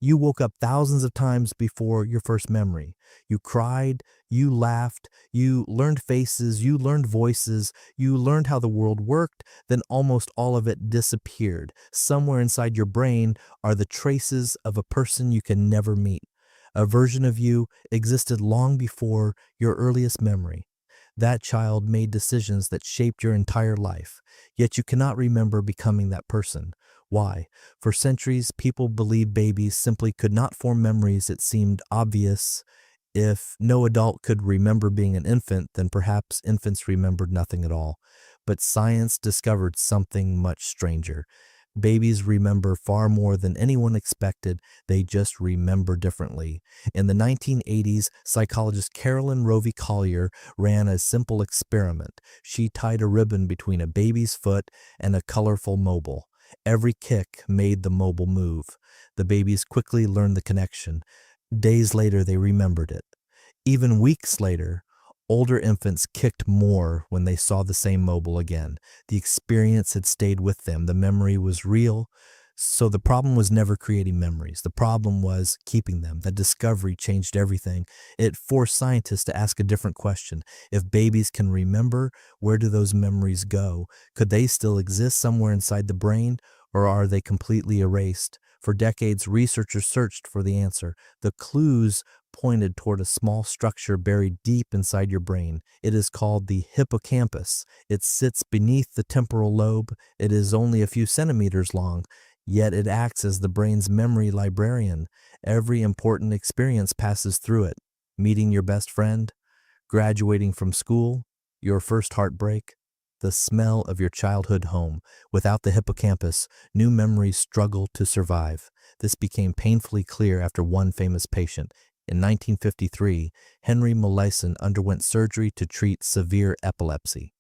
You woke up thousands of times before your first memory. You cried, you laughed, you learned faces, you learned voices, you learned how the world worked, then almost all of it disappeared. Somewhere inside your brain are the traces of a person you can never meet. A version of you existed long before your earliest memory. That child made decisions that shaped your entire life, yet you cannot remember becoming that person. Why? For centuries, people believed babies simply could not form memories. It seemed obvious. If no adult could remember being an infant, then perhaps infants remembered nothing at all. But science discovered something much stranger. Babies remember far more than anyone expected. They just remember differently. In the 1980s, psychologist Carolyn Rovee-Collier ran a simple experiment. She tied a ribbon between a baby's foot and a colorful mobile. Every kick made the mobile move. The babies quickly learned the connection. Days later, they remembered it. Even weeks later, older infants kicked more when they saw the same mobile again. The experience had stayed with them. The memory was real. So the problem was never creating memories. The problem was keeping them. That discovery changed everything. It forced scientists to ask a different question. If babies can remember, where do those memories go? Could they still exist somewhere inside the brain, or are they completely erased? For decades, researchers searched for the answer. The clues pointed toward a small structure buried deep inside your brain. It is called the hippocampus. It sits beneath the temporal lobe. It is only a few centimeters long, yet it acts as the brain's memory librarian. Every important experience passes through it. Meeting your best friend, graduating from school, your first heartbreak, the smell of your childhood home. Without the hippocampus, new memories struggle to survive. This became painfully clear after one famous patient. In 1953, Henry Molaison underwent surgery to treat severe epilepsy.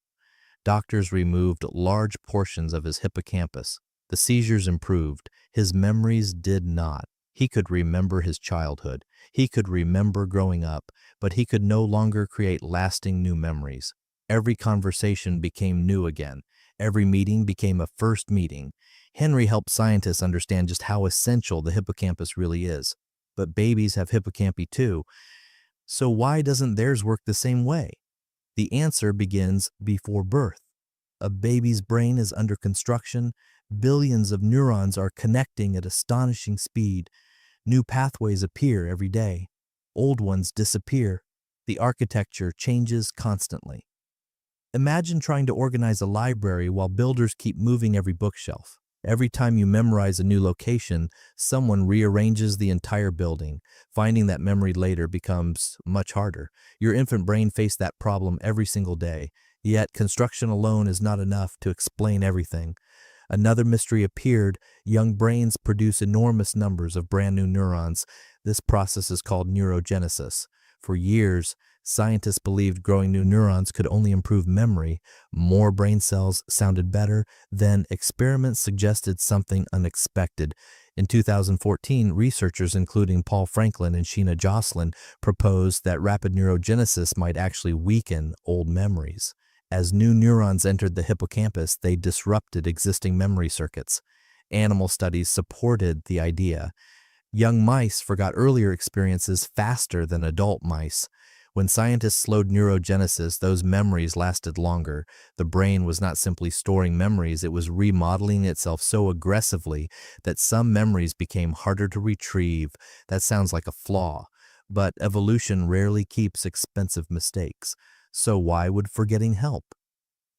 Doctors removed large portions of his hippocampus. The seizures improved. His memories did not. He could remember his childhood. He could remember growing up, but he could no longer create lasting new memories. Every conversation became new again. Every meeting became a first meeting. Henry helped scientists understand just how essential the hippocampus really is. But babies have hippocampi too. So why doesn't theirs work the same way? The answer begins before birth. A baby's brain is under construction. Billions of neurons are connecting at astonishing speed. New pathways appear every day. Old ones disappear. The architecture changes constantly. Imagine trying to organize a library while builders keep moving every bookshelf. Every time you memorize a new location, someone rearranges the entire building. Finding that memory later becomes much harder. Your infant brain faced that problem every single day. Yet construction alone is not enough to explain everything. Another mystery appeared. Young brains produce enormous numbers of brand new neurons. This process is called neurogenesis. For years, scientists believed growing new neurons could only improve memory. More brain cells sounded better. Then experiments suggested something unexpected. In 2014, researchers including Paul Frankland and Sheena Josselyn proposed that rapid neurogenesis might actually weaken old memories. As new neurons entered the hippocampus, they disrupted existing memory circuits. Animal studies supported the idea. Young mice forgot earlier experiences faster than adult mice. When scientists slowed neurogenesis, those memories lasted longer. The brain was not simply storing memories, it was remodeling itself so aggressively that some memories became harder to retrieve. That sounds like a flaw, but evolution rarely keeps expensive mistakes. So why would forgetting help?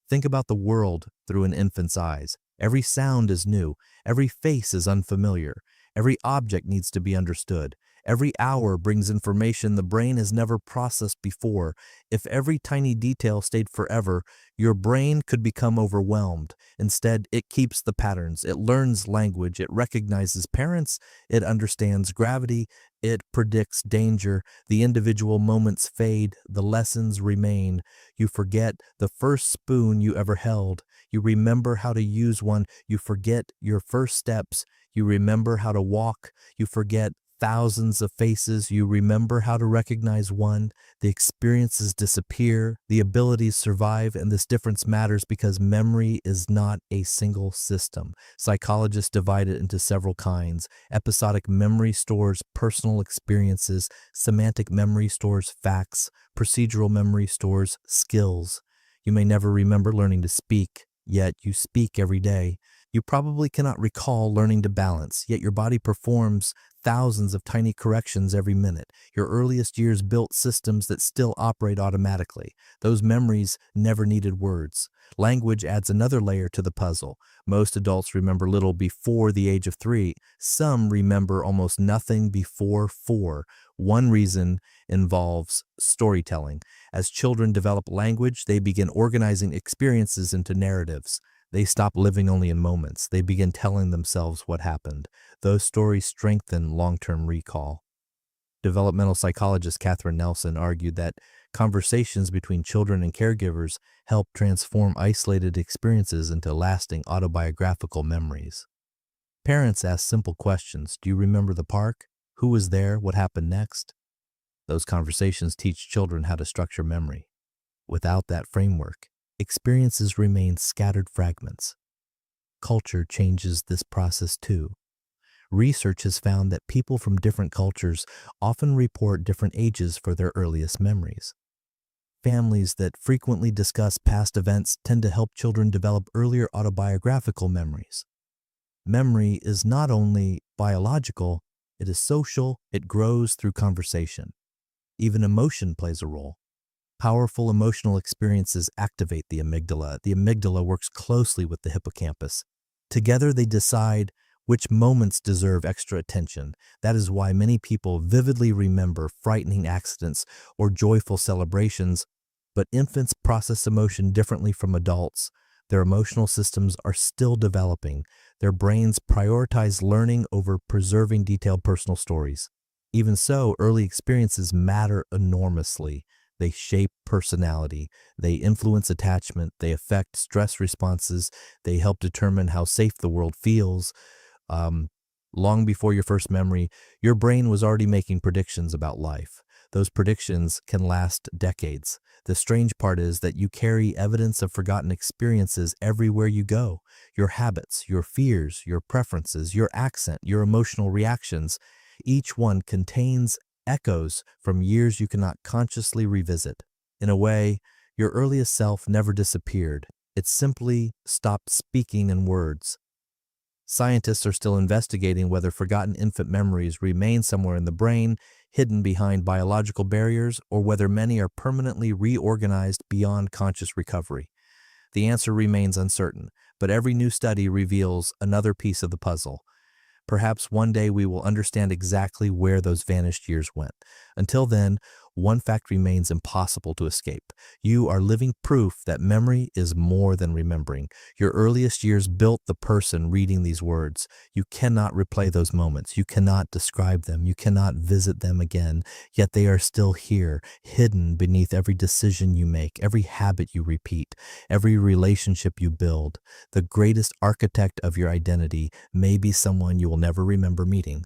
Think about the world through an infant's eyes. Every sound is new. Every face is unfamiliar. Every object needs to be understood. Every hour brings information the brain has never processed before. If every tiny detail stayed forever, your brain could become overwhelmed. Instead, it keeps the patterns. It learns language. It recognizes parents. It understands gravity. It predicts danger. The individual moments fade. The lessons remain. You forget the first spoon you ever held. You remember how to use one. You forget your first steps. You remember how to walk. You forget thousands of faces, you remember how to recognize one. The experiences disappear, the abilities survive, and this difference matters because memory is not a single system. Psychologists divide it into several kinds. Episodic memory stores personal experiences, semantic memory stores facts, procedural memory stores skills. You may never remember learning to speak, yet you speak every day. You probably cannot recall learning to balance, yet your body performs thousands of tiny corrections every minute. Your earliest years built systems that still operate automatically. Those memories never needed words. Language adds another layer to the puzzle. Most adults remember little before the age of 3. Some remember almost nothing before 4. One reason involves storytelling. As children develop language, they begin organizing experiences into narratives. They stop living only in moments. They begin telling themselves what happened. Those stories strengthen long-term recall. Developmental psychologist Catherine Nelson argued that conversations between children and caregivers help transform isolated experiences into lasting autobiographical memories. Parents ask simple questions. Do you remember the park? Who was there? What happened next? Those conversations teach children how to structure memory. Without that framework, experiences remain scattered fragments. Culture changes this process too. Research has found that people from different cultures often report different ages for their earliest memories. Families that frequently discuss past events tend to help children develop earlier autobiographical memories. Memory is not only biological, it is social, it grows through conversation. Even emotion plays a role. Powerful emotional experiences activate the amygdala. The amygdala works closely with the hippocampus. Together they decide which moments deserve extra attention. That is why many people vividly remember frightening accidents or joyful celebrations, but infants process emotion differently from adults. Their emotional systems are still developing. Their brains prioritize learning over preserving detailed personal stories. Even so, early experiences matter enormously. They shape personality, they influence attachment, they affect stress responses, they help determine how safe the world feels. Long before your first memory, your brain was already making predictions about life. Those predictions can last decades. The strange part is that you carry evidence of forgotten experiences everywhere you go. Your habits, your fears, your preferences, your accent, your emotional reactions, each one contains echoes from years you cannot consciously revisit. In a way, your earliest self never disappeared. It simply stopped speaking in words. Scientists are still investigating whether forgotten infant memories remain somewhere in the brain, hidden behind biological barriers, or whether many are permanently reorganized beyond conscious recovery. The answer remains uncertain, but every new study reveals another piece of the puzzle. Perhaps one day we will understand exactly where those vanished years went. Until then, one fact remains impossible to escape. You are living proof that memory is more than remembering. Your earliest years built the person reading these words. You cannot replay those moments. You cannot describe them. You cannot visit them again. Yet they are still here, hidden beneath every decision you make, every habit you repeat, every relationship you build. The greatest architect of your identity may be someone you will never remember meeting.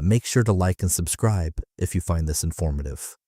Make sure to like and subscribe if you find this informative.